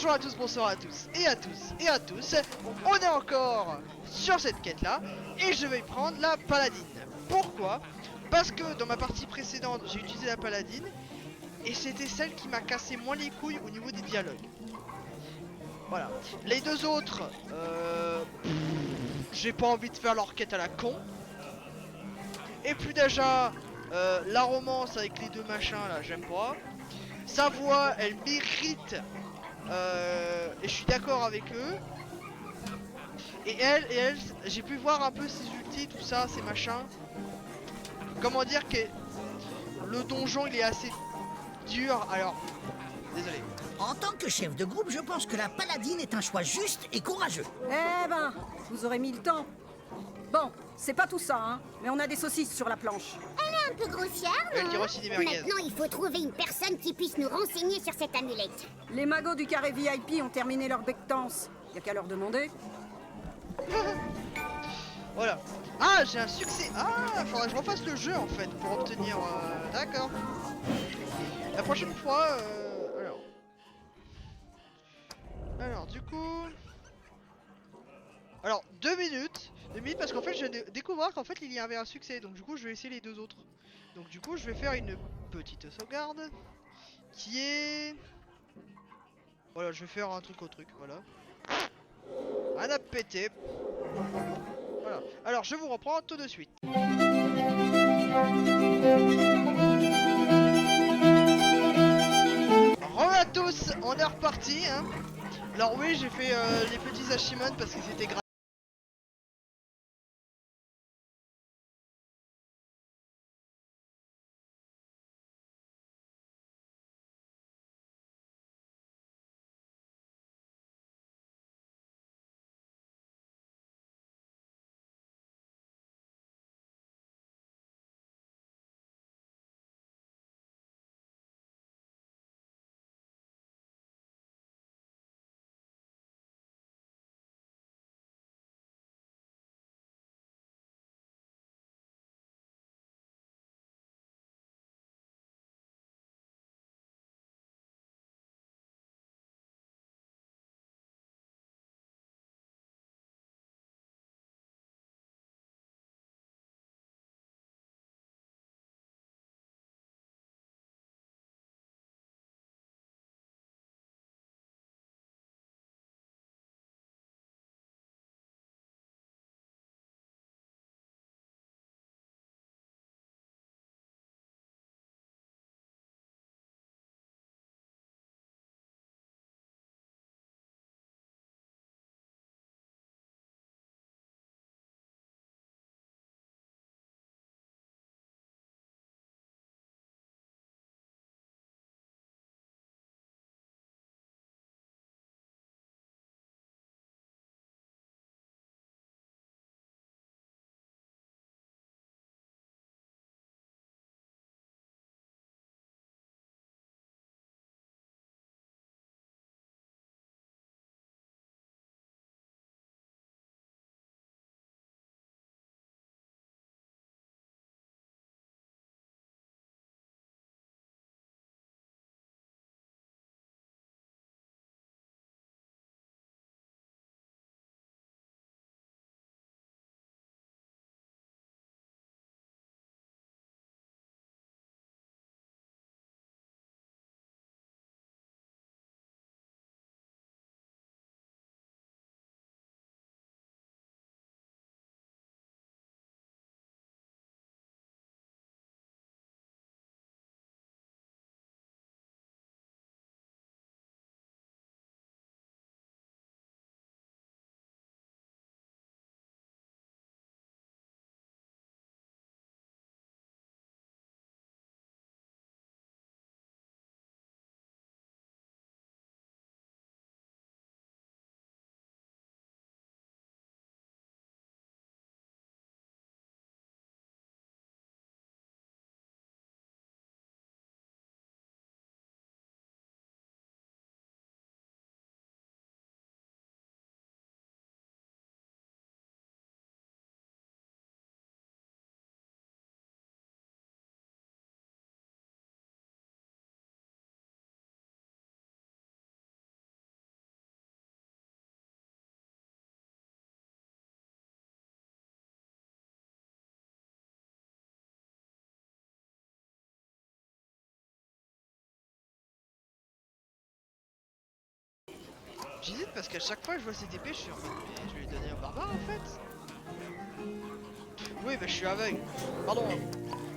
Bonjour à tous, bonsoir à tous et à tous et à tous. On est encore sur cette quête là et je vais prendre la paladine. Pourquoi? Parce que dans ma partie précédente j'ai utilisé la paladine et c'était celle qui m'a cassé moins les couilles au niveau des dialogues. Voilà. Les deux autres, j'ai pas envie de faire leur quête à la con. Et puis déjà, la romance avec les deux machins là, j'aime pas. Sa voix, elle m'irrite. Et je suis d'accord avec eux. Et elle, j'ai pu voir un peu ses ultis, tout ça, ses machins. Comment dire que le donjon il est assez dur. Alors, désolé. En tant que chef de groupe, je pense que la paladine est un choix juste et courageux. Eh ben, vous aurez mis le temps. Bon, c'est pas tout ça, hein, mais on a des saucisses sur la planche. Un peu grossière, Elle non? dit aussi des merguez. Maintenant, il faut trouver une personne qui puisse nous renseigner sur cette amulette. Les magots du carré VIP ont terminé leur bectance. Y'a qu'à leur demander. Voilà. Ah, j'ai un succès. Ah, faudrait que je refasse le jeu en fait pour obtenir. D'accord. La prochaine fois. Alors, du coup. Alors, 2 minutes. 2 minutes parce qu'en fait, je viens de découvrir qu'en fait, il y avait un succès. Donc, du coup, je vais essayer les deux autres. Donc, du coup, je vais faire une petite sauvegarde. Qui est. Voilà, je vais faire un truc au truc. Voilà. Un à péter. Voilà. Alors, je vous reprends tout de suite. Re à tous, on est reparti. Hein. Alors, oui, j'ai fait les petits achievements parce que c'était gratuit. J'hésite parce qu'à chaque fois que je vois cette épée, je suis en mode, mais je vais lui donner au barbare en fait. Oui, bah je suis aveugle. Pardon.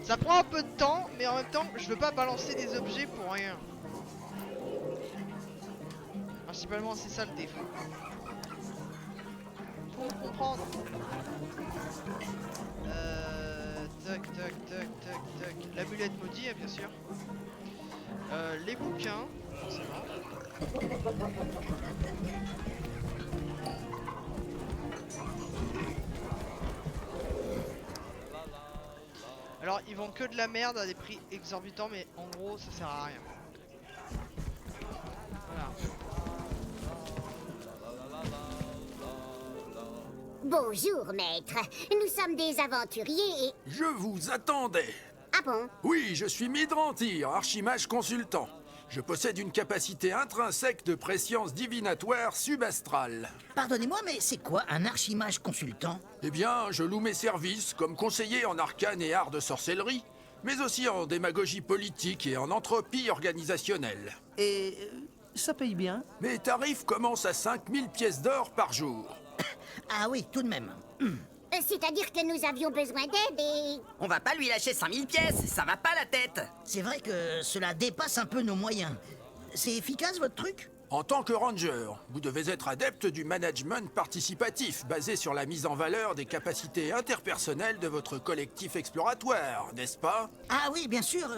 Ça prend un peu de temps, mais en même temps, je veux pas balancer des objets pour rien. Principalement, c'est ça le défaut. Faut le comprendre. Tac, tac, tac, tac, tac. L'amulette maudit, hein, bien sûr. Les bouquins, forcément. Alors, ils vendent que de la merde à des prix exorbitants, mais en gros, ça sert à rien. Voilà. Bonjour, maître. Nous sommes des aventuriers et... Je vous attendais. Ah bon? Oui, je suis Midrantir, archimage consultant. Je possède une capacité intrinsèque de préscience divinatoire subastrale. Pardonnez-moi, mais c'est quoi un archimage consultant? Eh bien, je loue mes services comme conseiller en arcane et art de sorcellerie, mais aussi en démagogie politique et en entropie organisationnelle. Et ça paye bien? Mes tarifs commencent à 5000 pièces d'or par jour. Ah oui, tout de même. C'est-à-dire que nous avions besoin d'aide et... On va pas lui lâcher 5000 pièces, ça va pas la tête. C'est vrai que cela dépasse un peu nos moyens. C'est efficace, votre truc? En tant que ranger, vous devez être adepte du management participatif, basé sur la mise en valeur des capacités interpersonnelles de votre collectif exploratoire, n'est-ce pas? Ah oui, bien sûr.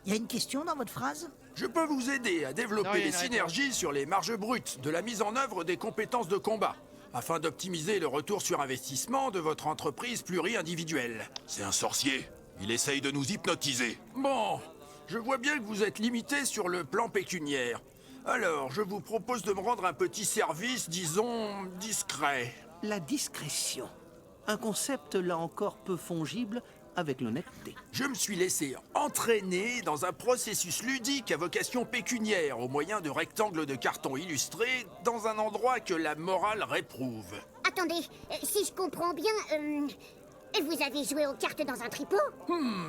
Y a une question dans votre phrase? Je peux vous aider à Non, développer il y a les une réponse. synergies sur les marges brutes de la mise en œuvre des compétences de combat, afin d'optimiser le retour sur investissement de votre entreprise pluri-individuelle. C'est un sorcier. Il essaye de nous hypnotiser. Bon, je vois bien que vous êtes limité sur le plan pécuniaire. Alors, je vous propose de me rendre un petit service, disons, discret. La discrétion. Un concept là encore peu fongible avec l'honnêteté. Je me suis laissé entraîner dans un processus ludique à vocation pécuniaire au moyen de rectangles de carton illustrés dans un endroit que la morale réprouve. Attendez, si je comprends bien, vous avez joué aux cartes dans un tripot?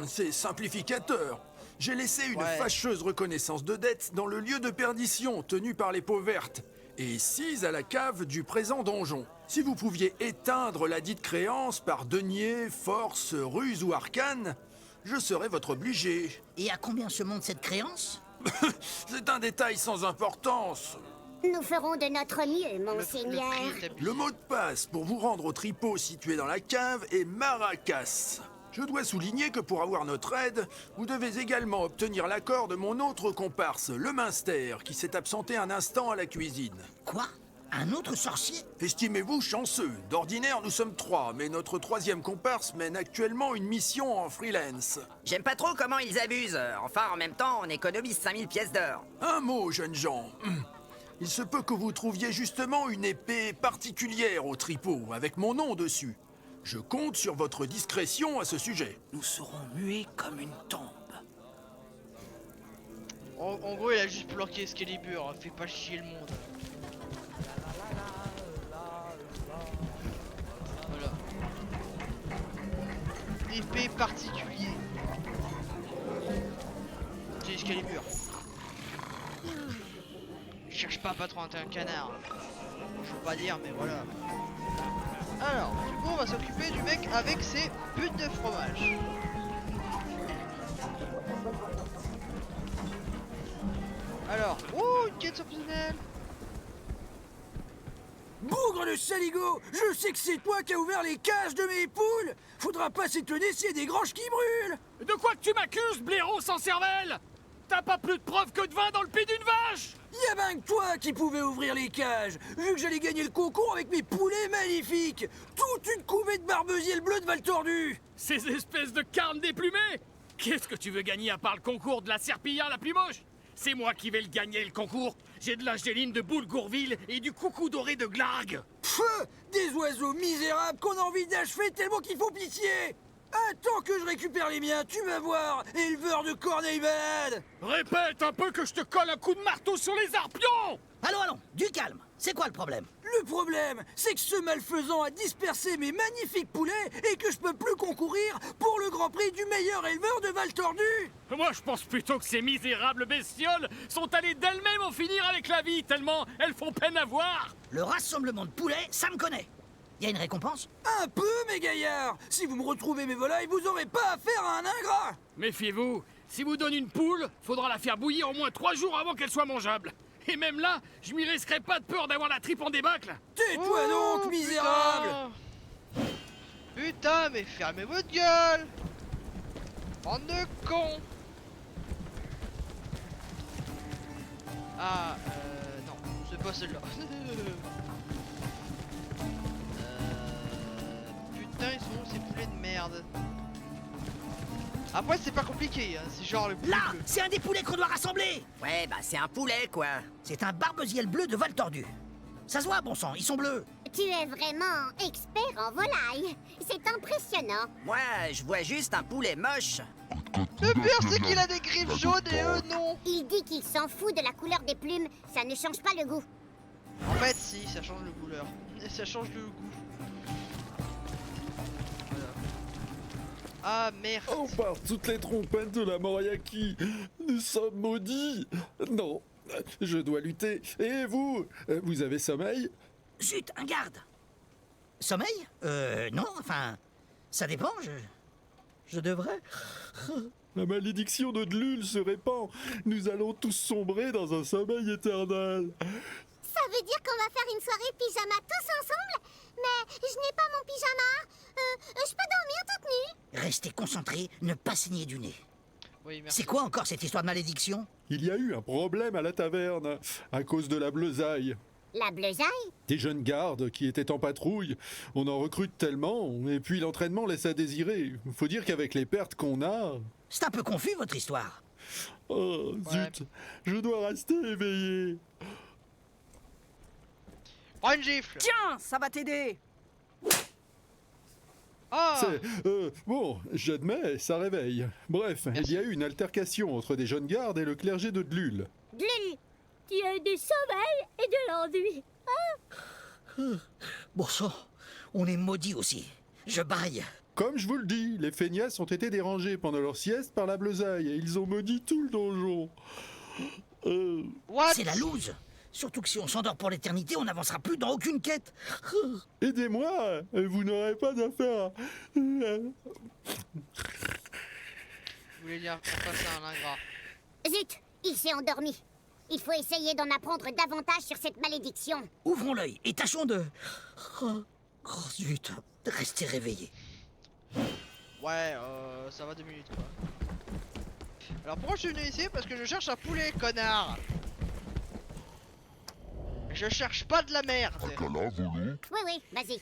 C'est simplificateur. J'ai laissé une Ouais. fâcheuse reconnaissance de dette dans le lieu de perdition tenu par les peaux vertes et 6 à la cave du présent donjon. Si vous pouviez éteindre la dite créance par denier, force, ruse ou arcane, je serais votre obligé. Et à combien se monte cette créance? C'est un détail sans importance. Nous ferons de notre mieux, Le monseigneur. prix est abusé. Le mot de passe pour vous rendre au tripot situé dans la cave est Maracas. Je dois souligner que pour avoir notre aide, vous devez également obtenir l'accord de mon autre comparse, le Minster, qui s'est absenté un instant à la cuisine. Quoi? Un autre sorcier? Estimez-vous chanceux. D'ordinaire, nous sommes 3, mais notre troisième comparse mène actuellement une mission en freelance. J'aime pas trop comment ils abusent. Enfin, en même temps, on économise 5000 pièces d'or. Un mot, jeunes gens. Il se peut que vous trouviez justement une épée particulière au tripot, avec mon nom dessus. Je compte sur votre discrétion à ce sujet. Nous serons muets comme une tombe. En gros, il a juste bloqué Excalibur. Fais pas chier le monde. Voilà. Épée particulier. C'est Excalibur. Je cherche pas patron, t'es un canard. Je veux pas dire, mais voilà. Alors, du coup, on va s'occuper du mec avec ses buts de fromage. Alors, oh, une quête optionnelle. Bougre de saligo, je sais que c'est toi qui as ouvert les cages de mes poules. Faudra pas s'étonner s'il y a des granges qui brûlent. De quoi que tu m'accuses, blaireau sans cervelle? T'as pas plus de preuves que de vin dans le pied d'une vache? Y'a ben que toi qui pouvais ouvrir les cages, vu que j'allais gagner le concours avec mes poulets magnifiques. Toute une couvée de barbesiel bleu de Val Tordu. Ces espèces de carnes déplumées! Qu'est-ce que tu veux gagner à part le concours de la serpillière la plus moche? C'est moi qui vais le gagner, le concours. J'ai de l'angéline de Boule-Gourville et du coucou doré de Glargue. Pfff, des oiseaux misérables qu'on a envie d'achever tellement qu'il faut pitié. Attends que je récupère les miens, tu vas voir, éleveur de corneilles malades. Répète un peu que je te colle un coup de marteau sur les arpions! Allons, allons, Du calme. C'est quoi le problème? Le problème, c'est que ce malfaisant a dispersé mes magnifiques poulets et que je peux plus concourir pour le Grand Prix du meilleur éleveur de Val Tordu. Moi, je pense plutôt que ces misérables bestioles sont allées d'elles-mêmes en finir avec la vie, tellement elles font peine à voir. Le rassemblement de poulets, ça me connaît. Y a une récompense? Un peu, mes gaillards. Si vous me retrouvez mes volailles, vous aurez pas affaire à un ingrat. Méfiez-vous, si vous donnez une poule, faudra la faire bouillir au moins 3 jours avant qu'elle soit mangeable. Et même là, je m'y risquerai pas de peur d'avoir la tripe en débâcle. Tais-toi donc, Oh, misérable. Putain, mais fermez votre gueule! Bande de cons! Ah, non, c'est pas celle-là. Putain, ils sont où ces poulets de merde? Après, c'est pas compliqué, hein. C'est genre le poulet Là, bleu. c'est un des poulets qu'on doit rassembler. Ouais, bah c'est un poulet, quoi. C'est un barbeziel bleu de Val Tordu. Ça se voit, bon sang, ils sont bleus. Tu es vraiment expert en volaille. C'est impressionnant. Moi, je vois juste un poulet moche. Le pire, c'est qu'il a des griffes jaunes et eux, non! Il dit qu'il s'en fout de la couleur des plumes. Ça ne change pas le goût. En fait, si, ça change le couleur. Ça change le goût. Voilà. Ah merde! Oh, par toutes les trompettes de la Moriaki, nous sommes maudits. Non, je dois lutter. Et vous, vous avez sommeil? Zut, un garde. Sommeil? Non, enfin, ça dépend, je devrais. La malédiction de Dlul se répand. Nous allons tous sombrer dans un sommeil éternel. Ça veut dire qu'on va faire une soirée pyjama tous ensemble? Mais je n'ai pas mon pyjama. Je peux dormir toute nue? Restez concentrés, ne pas saigner du nez. Oui, merci. C'est quoi encore cette histoire de malédiction? Il y a eu un problème à la taverne à cause de la bleusaille. La bleusaille? Des jeunes gardes qui étaient en patrouille. On en recrute tellement, et puis l'entraînement laisse à désirer. Faut dire qu'avec les pertes qu'on a... C'est un peu confus votre histoire. Oh, zut, je dois rester éveillé. Prends une gifle! Tiens, ça va t'aider. Ah! Bon, j'admets, ça réveille. Bref, Merci. il y a eu une altercation entre des jeunes gardes et le clergé de Dlul. Glul, tu as du sommeil et de l'enduit. Bon sang, on est maudits aussi. Je baille. Comme je vous le dis, les feignasses ont été dérangés pendant leur sieste par la bleusaille et ils ont maudit tout le donjon. What? C'est la loose. Surtout que si on s'endort pour l'éternité, on n'avancera plus dans aucune quête. Aidez-moi, vous n'aurez pas d'affaire. Je voulais dire qu'on fasse un ingrat. Zut, il s'est endormi. Il faut essayer d'en apprendre davantage sur cette malédiction. Ouvrons l'œil et tâchons de... Oh zut, restez réveillés. Ouais, ça va 2 minutes quoi. Alors pourquoi je suis venu ici? Parce que je cherche un poulet, connard! Je cherche pas de la merde! Oui, oui, vas-y.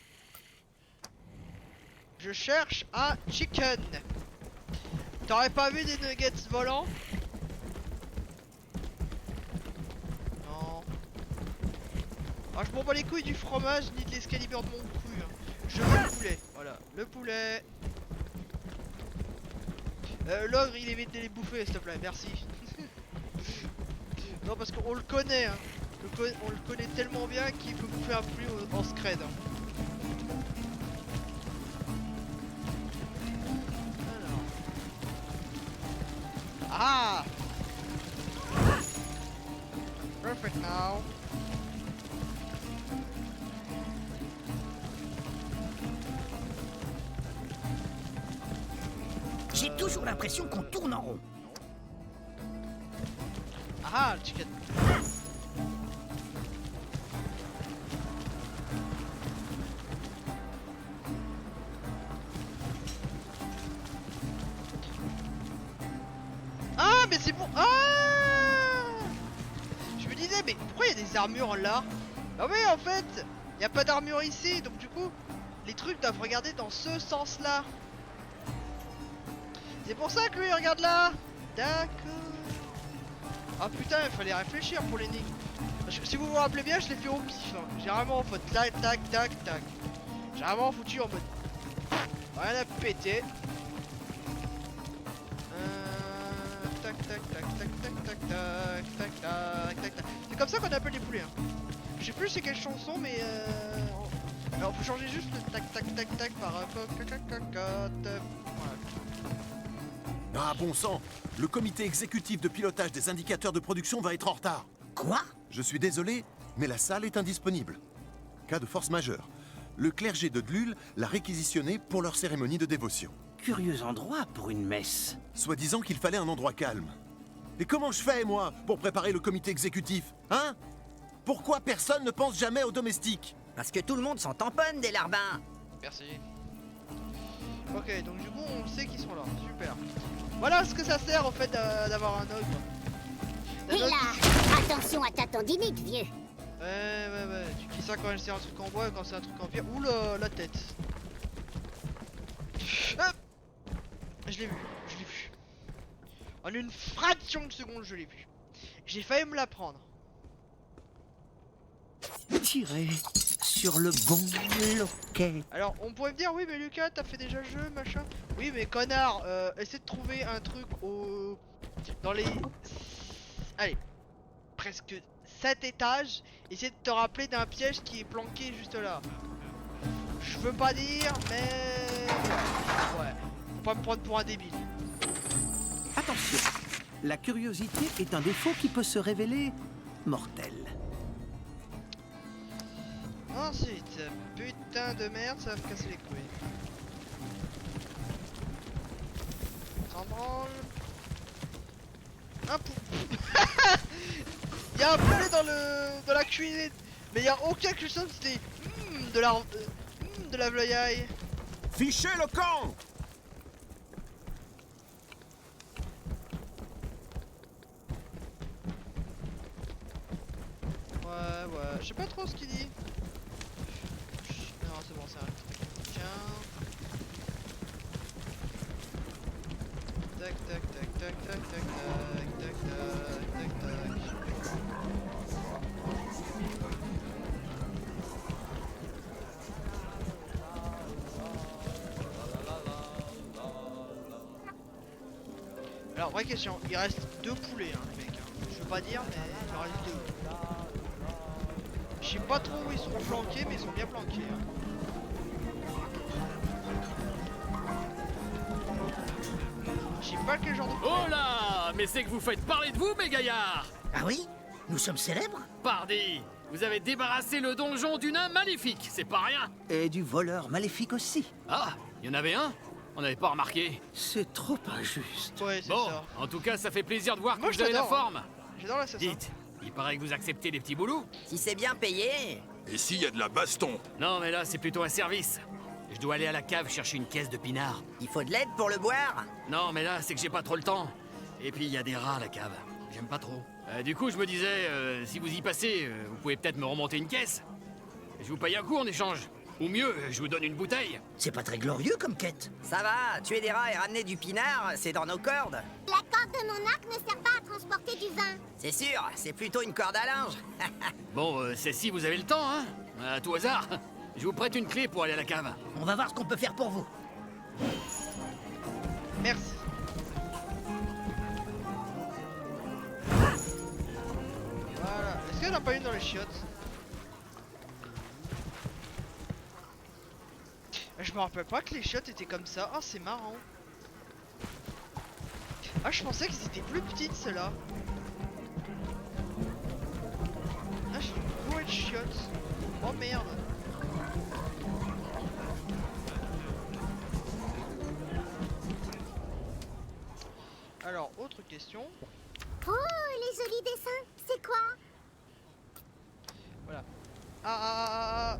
Je cherche un chicken! T'aurais pas vu des nuggets volants? Non. Ah, je m'en bats les couilles du fromage ni de l'escalibur de mon cru. Hein. Je veux le poulet, voilà, le poulet. L'ogre il évite de les bouffer s'il te plaît, merci. Non parce qu'on le connaît hein. On le connaît tellement bien qu'il peut bouffer un poulet en scred. Hein. Alors. Ah! Perfect now. J'ai toujours l'impression qu'on tourne en rond. Ah, le chicken. Ah, mais c'est bon. Ah! Je me disais, mais pourquoi il y a des armures là? Ah oui, en fait, il n'y a pas d'armure ici, donc du coup, les trucs doivent regarder dans ce sens-là. C'est pour ça que lui, il regarde là. D'accord. Ah putain, il fallait réfléchir pour l'énigme. Si vous vous rappelez bien, je l'ai fait au pif. Hein. J'ai vraiment fait tac, tac, tac, tac. J'ai vraiment foutu en mode... Rien à péter. Tac, tac, tac, tac, tac, tac, tac, tac, tac, tac, tac. C'est comme ça qu'on appelle les poulets. Hein. Je sais plus c'est quelle chanson, mais alors faut changer juste le tac tac tac tac par voilà. Ah bon sang, le comité exécutif de pilotage des indicateurs de production va être en retard. Quoi? Je suis désolé, mais la salle est indisponible. Cas de force majeure. Le clergé de Dlul l'a réquisitionné pour leur cérémonie de dévotion. Curieux endroit pour une messe. Soi-disant qu'il fallait un endroit calme. Et comment je fais, moi, pour préparer le comité exécutif? Hein? Pourquoi personne ne pense jamais aux domestiques? Parce que tout le monde s'en tamponne des larbins. Merci. Ok, donc du coup on sait qu'ils sont là, super. Voilà ce que ça sert en fait d'avoir un ogre. Un Et ogre là, attention à ta tendinite, vieux. Ouais. Tu dis ça quand c'est un truc en bois et quand c'est un truc en pierre. Oula, la tête. Hop. Je l'ai vu. En une fraction de seconde, je l'ai vu. J'ai failli me la prendre. Tirez sur le bon loquet. Alors, on pourrait me dire, oui, mais Lucas, t'as fait déjà le jeu, machin. Oui, mais connard, essaie de trouver un truc dans les... Allez, presque 7 étages. Essaie de te rappeler d'un piège qui est planqué juste là. Je veux pas dire, mais... Ouais, faut pas me prendre pour un débile. Attention, la curiosité est un défaut qui peut se révéler mortel. Ensuite, putain de merde, ça va me casser les couilles. S'en branle. Un pou... Il y a un poulet dans la cuisine, mais il y a aucun cuisson, c'était de la volaille. Fichez le camp! Ouais, je sais pas trop ce qu'il dit. Non, c'est bon, ça arrête. Tiens. Tac, tac, tac, tac, tac, tac, tac, tac, tac, tac, tac. Alors, vraie question, il reste 2 poulets, hein, les mecs. Hein. Je veux pas dire, mais il en reste 2. Je sais pas trop où ils sont flanqués, mais ils sont bien planqués. Hein. Je sais pas quel genre de... Oh là! Mais c'est que vous faites parler de vous, mes gaillards! Ah oui? Nous sommes célèbres? Pardi! Vous avez débarrassé le donjon du nain maléfique, c'est pas rien! Et du voleur maléfique aussi. Ah! Il y en avait un? On n'avait pas remarqué. C'est trop injuste. Ouais, c'est Bon, ça. en tout cas, ça fait plaisir de voir Moi, que je vous avez la t'adore, hein. forme. J'adore l'assassin. Dites, il paraît que vous acceptez les petits boulots? Si c'est bien payé. Et s'il y a de la baston? Non, mais là, c'est plutôt un service. Je dois aller à la cave chercher une caisse de pinard. Il faut de l'aide pour le boire. Non, mais là, c'est que j'ai pas trop le temps. Et puis, il y a des rats à la cave. J'aime pas trop. Du coup, je me disais, si vous y passez, vous pouvez peut-être me remonter une caisse. Je vous paye un coup en échange. Ou mieux, je vous donne une bouteille. C'est pas très glorieux comme quête. Ça va, tuer des rats et ramener du pinard, c'est dans nos cordes. La corde de mon arc ne sert pas à transporter du vin. C'est sûr, c'est plutôt une corde à linge. Bon, c'est si vous avez le temps, hein. À tout hasard. Je vous prête une clé pour aller à la cave. On va voir ce qu'on peut faire pour vous. Merci. Voilà. Est-ce qu'il n'y en a pas une dans les chiottes? Je me rappelle pas que les chiottes étaient comme ça. Ah, c'est marrant. Ah, je pensais qu'ils étaient plus petites, ceux-là. Ah, je suis bourré de chiottes. Oh merde. Alors, autre question. Oh, les jolis dessins, c'est quoi? Voilà. Ah.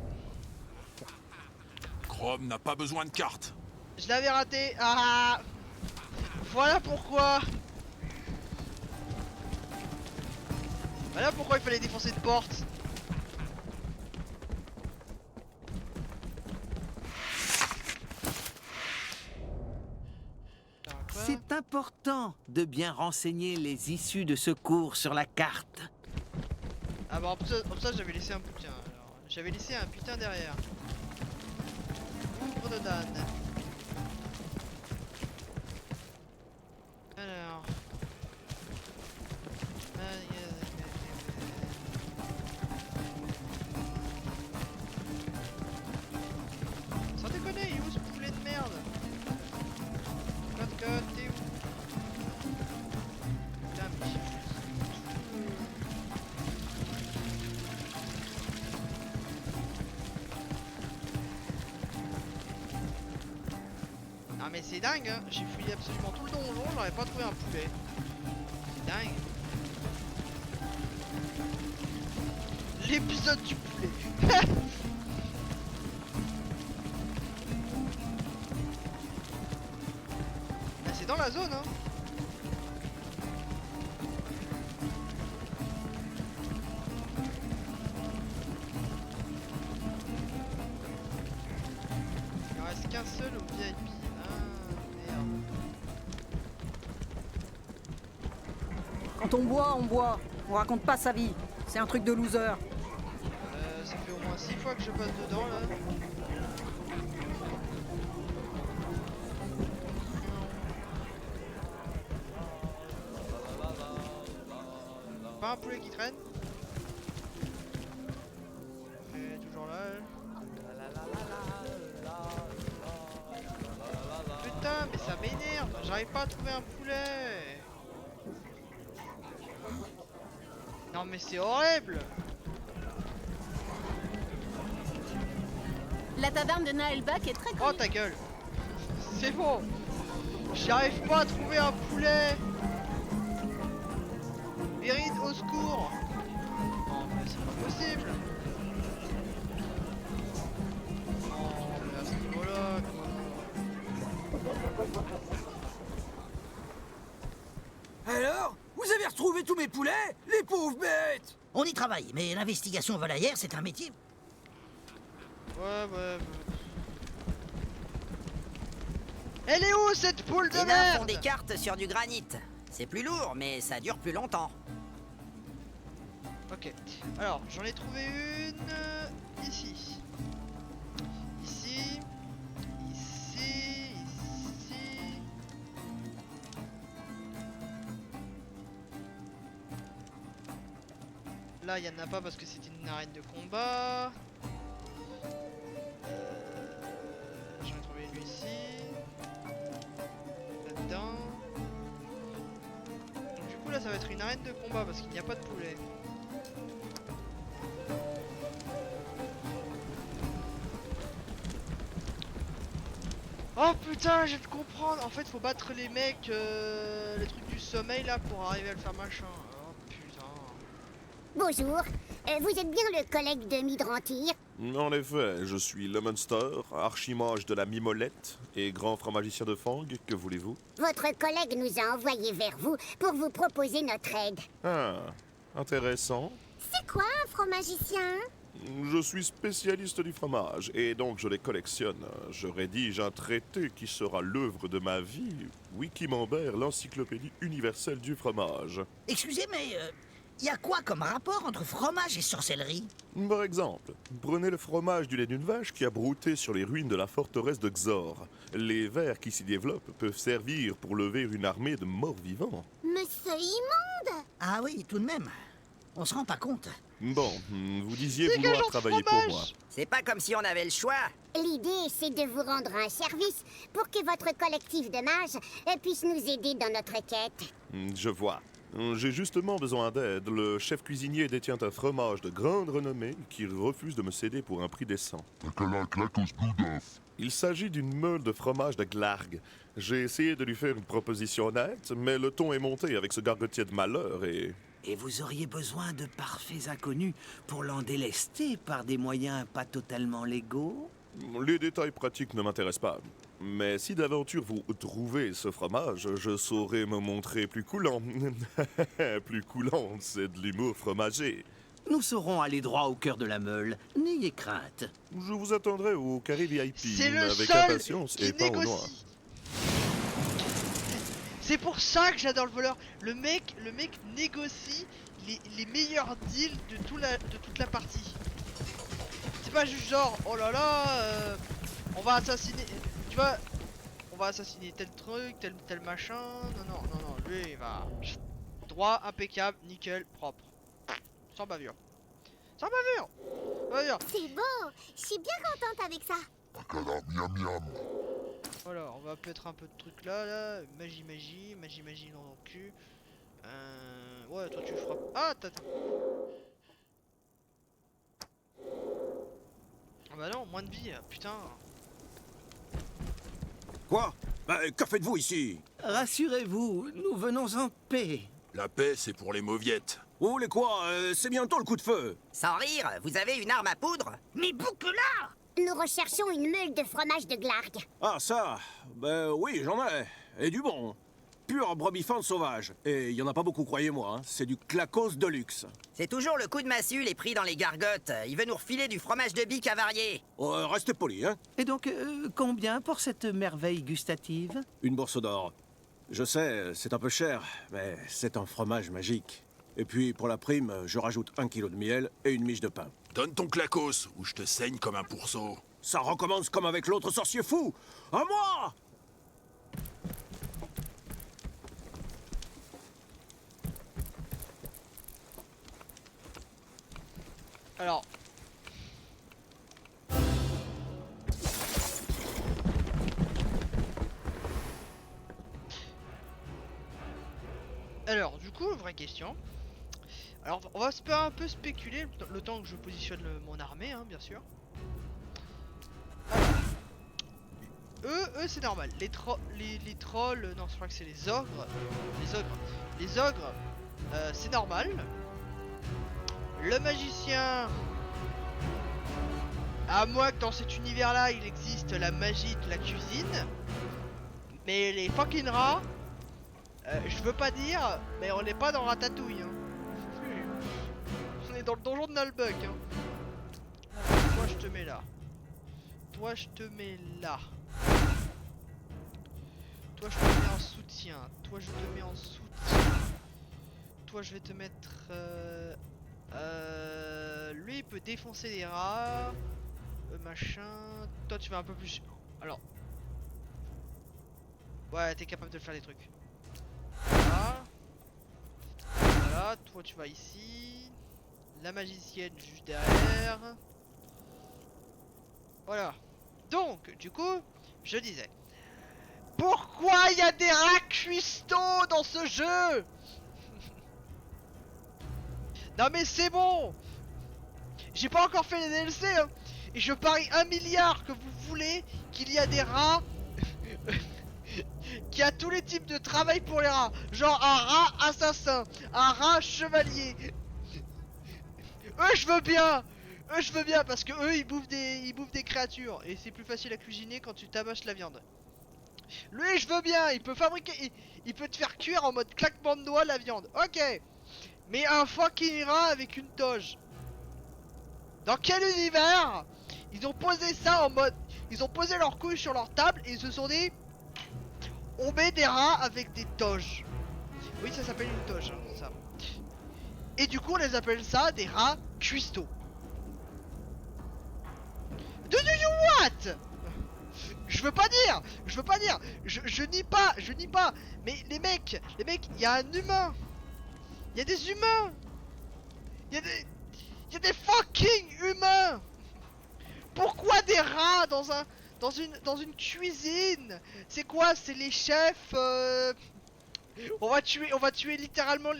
Chrome n'a pas besoin de carte. Je l'avais raté. Ah. Voilà pourquoi. Voilà pourquoi il fallait défoncer une porte. C'est important de bien renseigner les issues de secours sur la carte. Ah bah comme ça j'avais laissé un putain. Alors, j'avais laissé un putain derrière. Ouvre de Dan. Alors. Ah mais c'est dingue, hein. J'ai fouillé absolument tout le donjon, j'aurais pas trouvé un poulet. C'est dingue. L'épisode du poulet. Bah, c'est dans la zone, hein. Il en reste qu'un seul au VIP. Ah merde. Quand on boit, on boit. On raconte pas sa vie. C'est un truc de loser. Ça fait au moins 6 fois que je passe dedans là. Pas un poulet qui traîne. Toujours là. Putain, mais ça m'énerve. J'arrive pas à trouver un poulet. Non mais c'est horrible. La taverne de Naelbach est très Oh connue. ta gueule. C'est bon. J'arrive pas à trouver un poulet. Berid, au secours. Non mais c'est pas possible. Non mais à ce niveau-là quoi. Alors? Vous avez retrouvé tous mes poulets? Les pauvres bêtes! On y travaille, mais l'investigation volaillère, c'est un métier. Ouais. Elle est où cette poule de Les nains font merde? des cartes sur du granit. C'est plus lourd, mais ça dure plus longtemps. Ok. Alors, j'en ai trouvé une ici. Ici. Là, il n'y en a pas parce que c'était une arène de combat. J'en ai trouvé une ici. Là-dedans. Donc du coup là ça va être une arène de combat parce qu'il n'y a pas de poulet. Oh putain, je vais te comprendre. En fait faut battre les mecs, les trucs du sommeil là pour arriver à le faire machin. Oh putain. Bonjour, vous êtes bien le collègue de Midrantir? En effet, je suis le Munster, archimage de la Mimolette et grand fromagicien de Fang. Que voulez-vous? Votre collègue nous a envoyé vers vous pour vous proposer notre aide. Ah, intéressant. C'est quoi un fromagicien? Je suis spécialiste du fromage et donc je les collectionne. Je rédige un traité qui sera l'œuvre de ma vie, Wikimembert, l'encyclopédie universelle du fromage. Excusez, mais y a quoi comme rapport entre fromage et sorcellerie? Par exemple, prenez le fromage du lait d'une vache qui a brouté sur les ruines de la forteresse de Xor. Les vers qui s'y développent peuvent servir pour lever une armée de morts vivants. Mais c'est immonde! Ah oui, tout de même. On se rend pas compte. Bon, vous disiez vouloir travailler pour moi. C'est pas comme si on avait le choix. L'idée, c'est de vous rendre un service pour que votre collectif de mages puisse nous aider dans notre quête. Je vois. J'ai justement besoin d'aide. Le chef cuisinier détient un fromage de grande renommée qui refuse de me céder pour un prix décent. Il s'agit d'une meule de fromage de Glarg. J'ai essayé de lui faire une proposition honnête, mais le ton est monté avec ce gargotier de malheur et... Et vous auriez besoin de parfaits inconnus pour l'en délester par des moyens pas totalement légaux? Les détails pratiques ne m'intéressent pas. Mais si d'aventure vous trouvez ce fromage, je saurai me montrer plus coulant. Plus coulant, c'est de l'humour fromager. Nous saurons aller droit au cœur de la meule. N'ayez crainte. Je vous attendrai au carré VIP C'est le avec seul impatience qui et pas au noir. négocie. C'est pour ça que j'adore le voleur. Le mec négocie les meilleurs deals de toute la partie. C'est pas juste genre, oh là là, on va assassiner, tu vois, on va assassiner tel truc, tel machin. Non, lui il va droit, impeccable, nickel, propre, sans bavure. C'est beau! Je suis bien contente avec ça. Voilà, on va mettre un peu de trucs là, magie dans le cul. Ouais, toi tu frappes. Ah, t'as. Ah bah non, moins de vie, putain. Quoi? Que faites-vous ici? Rassurez-vous, nous venons en paix. La paix, c'est pour les mauviettes. Vous voulez quoi? C'est bientôt le coup de feu. Sans rire, vous avez une arme à poudre? Mais boucle-là! Nous recherchons une meule de fromage de Glargue. Ah ça, ben oui, j'en ai. Et du bon. Pure brebis fente sauvage. Et il y en a pas beaucoup, croyez-moi. Hein. C'est du clacos de luxe. C'est toujours le coup de massue, les prix dans les gargotes. Il veut nous refiler du fromage de bique avarié. Restez poli, hein. Et donc, combien pour cette merveille gustative? Une bourse d'or. Je sais, c'est un peu cher, mais c'est un fromage magique. Et puis, pour la prime, je rajoute 1 kilo de miel et une miche de pain. Donne ton clacos, ou je te saigne comme un pourceau. Ça recommence comme avec l'autre sorcier fou. À moi! Alors. Alors, du coup, vraie question. Alors, on va un peu spéculer le temps que je positionne mon armée, hein, bien sûr. Alors, eux c'est normal. Les trolls, non, je crois que c'est les ogres. Les ogres, c'est normal. Le magicien, à moins que dans cet univers-là, il existe la magie de la cuisine. Mais les fucking rats, je veux pas dire, mais on n'est pas dans Ratatouille. Hein. On est dans le donjon de Nalbuck. Hein. Alors, toi, je te mets là. Toi, je te mets là. Toi, je te mets en soutien. Toi, je te mets en soutien. Toi, je vais te mettre... lui, il peut défoncer les rats. Machin. Toi, tu vas un peu plus... Alors... Ouais, t'es capable de faire des trucs. Voilà. Voilà, toi, tu vas ici. La magicienne juste derrière. Voilà. Donc, du coup, je disais... Pourquoi il y a des rats cuistots dans ce jeu? Non mais c'est bon. J'ai pas encore fait les DLC hein. Et je parie 1 milliard que vous voulez qu'il y a des rats qu'il y a tous les types de travail pour les rats. Genre un rat assassin, un rat chevalier. Eux je veux bien. Eux je veux bien parce que eux ils bouffent des créatures. Et c'est plus facile à cuisiner quand tu tabasses la viande. Lui je veux bien, il peut fabriquer, il peut te faire cuire en mode claquement de doigts la viande. Ok. Mais un fucking rat avec une toge. Dans quel univers ils ont posé ça en mode... Ils ont posé leurs couilles sur leur table et ils se sont dit... On met des rats avec des toges. Oui ça s'appelle une toge hein, ça. Et du coup on les appelle ça des rats cuistots. Do you what? Je veux pas dire. Je nie pas. Mais les mecs, il y a un humain. Il y a des humains. Il y a des fucking humains. Pourquoi des rats dans une cuisine? C'est quoi? C'est les chefs on va tuer littéralement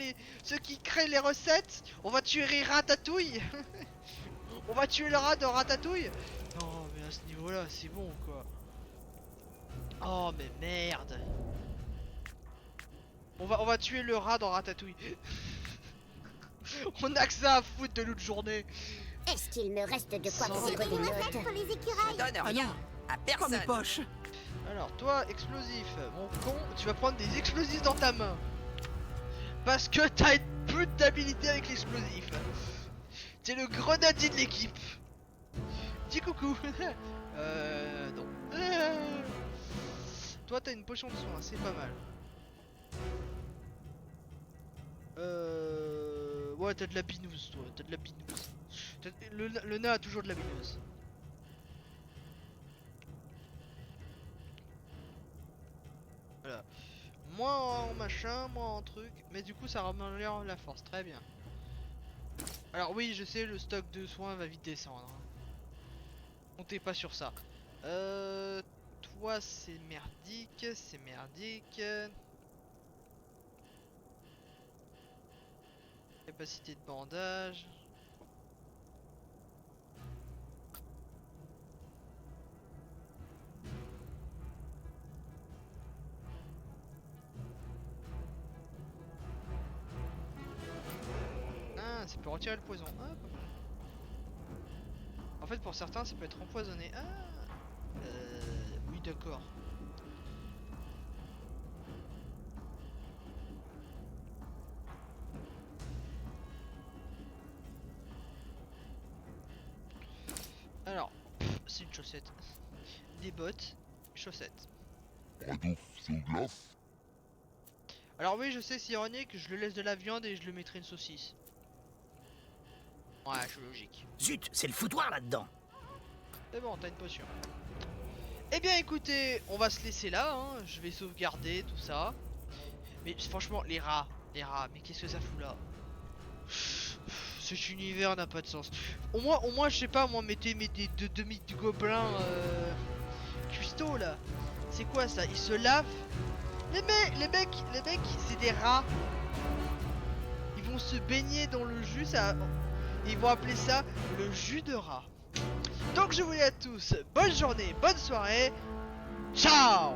ceux qui créent les recettes. On va tuer Ratatouille. On va tuer le rat de Ratatouille. Non mais à ce niveau là c'est bon quoi. Oh mais merde. On va tuer le rat dans Ratatouille. On a que ça à foutre de l'autre journée. Est-ce qu'il me reste de quoi Sans prendre des notes pour les écureuils? Donne rien à personne. Mes poches. Alors toi, explosif, mon con, tu vas prendre des explosifs dans ta main. Parce que t'as une pute d'habilité avec l'explosif. T'es le grenadier de l'équipe. Dis coucou. Non. Toi t'as une potion de soin, c'est pas mal. Ouais t'as de la binouse toi, t'as de la binouse. Le nain a toujours de la binouse. Voilà. Moins en machin, moins en truc, mais du coup ça améliore la force, très bien. Alors oui je sais le stock de soins va vite descendre. Comptez pas sur ça. Toi c'est merdique, c'est merdique. Capacité de bandage. je peux retirer le poison. Ah, pas mal. En fait, pour certains, ça peut être empoisonné. Ah, oui, d'accord. Alors, c'est une chaussette. Des bottes, chaussettes. Alors oui, je sais, c'est ironique, je le laisse de la viande et je le mettrai une saucisse. Ouais, je suis logique. Zut, c'est le foutoir là-dedans. C'est bon, t'as une potion. Eh bien écoutez, on va se laisser là, hein. Je vais sauvegarder tout ça. Mais franchement, les rats, mais qu'est-ce que ça fout là? Cet univers n'a pas de sens. Au moins, je sais pas, moi, mettez des demi-gobelins cuistots là. C'est quoi ça? Ils se lavent? Les mecs, c'est des rats. Ils vont se baigner dans le jus, ça. Ils vont appeler ça le jus de rat. Donc je vous dis à tous, bonne journée, bonne soirée. Ciao!